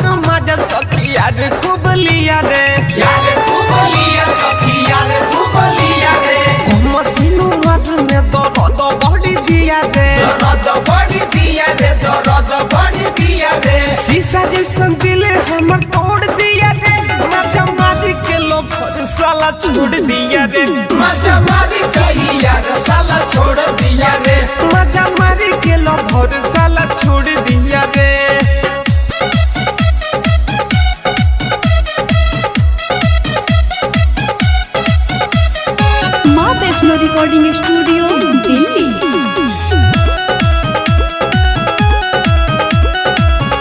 भर मजा सखी यार खूब लिया रे, यार खूब लिया सखी यार खूब लिया रे। मसीनू मध में दर्द बढ़ी दिया रे, दर्द बढ़ी दिया रे, दर्द बढ़ी दिया रे। शीशा जैसन दिल हमर तोड़ दिया रे, मजा मारी के लो भर साला छोड़ दिया रे, मजा मारी कही यार साला छोड़ दिया रे, मजा मारी के लो भर साला छोड़ दिया रे। माँ वैष्णो रिकॉर्डिंग स्टूडियो दिल्ली।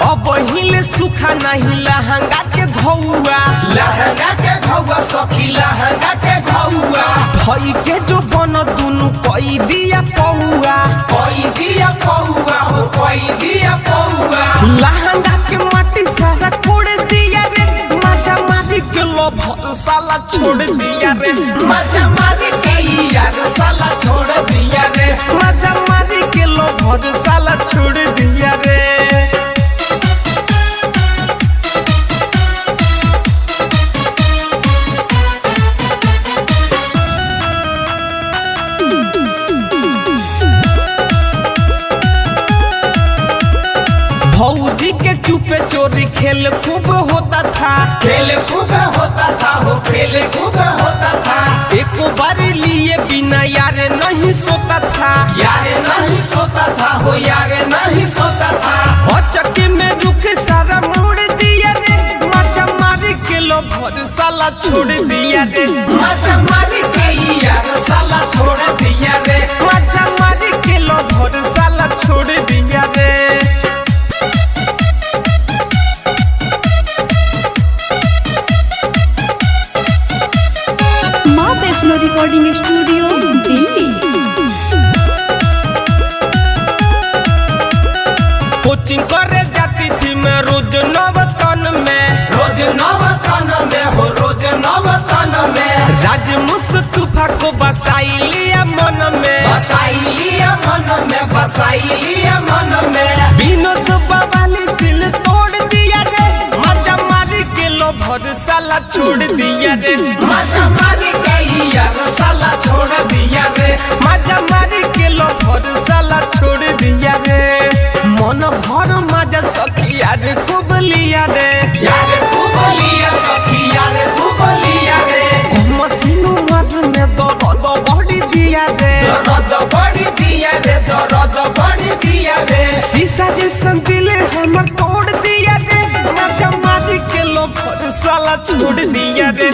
अब हिले सुखा नहीं लहंगा के घौआ, लहंगा के घौआ सखी लहंगा के घौआ। धई के जो बन दुनु कोई दिया पौआ, कोई दिया पौआ हो कोई दिया पौआ। लहंगा के माटी सारा कोड़ दिया रे, मजा मारी के लो भर साला छोड़ दिया रे, मजा मारी कही यार साला छोड़ दिया रे, मजा मारी के लो भर साला छोड़ दिया रे। भौजी के चुपे चोरी खेल खूब होता था, खेल खूब होता था हो खेल खूब होता था। एको बार लिए बिना यार नहीं सोता था, यार नहीं सोता था हो यार नहीं सोता था। चक्के में रुक सारा मोड़ दिया रे, मजा मारी के लो भर साला छोड़ दिया रे, मजा मारी कही यार साला छोड़ दिया रे, मजा मारी के लो भर साला छोड़ दिया रे। माँ Vaishno recording studio Delhi. Coaching करे जाती थी मैं रोज नवतन में, रोज नवतन में हो रोज नवतन में। राज मुस्तफा को बसाई लिया मन में, बसाई लिया मन में बसाई लिया मन में। विनोद बवाली दिल तोड़ दिया रे, मजा मारी के लो भर साला छोड़ दिया रे, मजा मारी कही यार साला छोड़ दिया रे, मजा मारी के लो भर साला छोड़ दिया रे। मन भर मजा सखी यार खूब लिया रे, यार खूब लिया सखी यार खूब लिया रे। मसीनू मध में दर्द बढ़ी दिया रे, दर्द बढ़ी दिया रे, दर्द बढ़ी दिया रे। शीशा जैसन दिल हमर तोड़ दिया रे, मजा मारी के लो भर साला छोड़ दिया रे।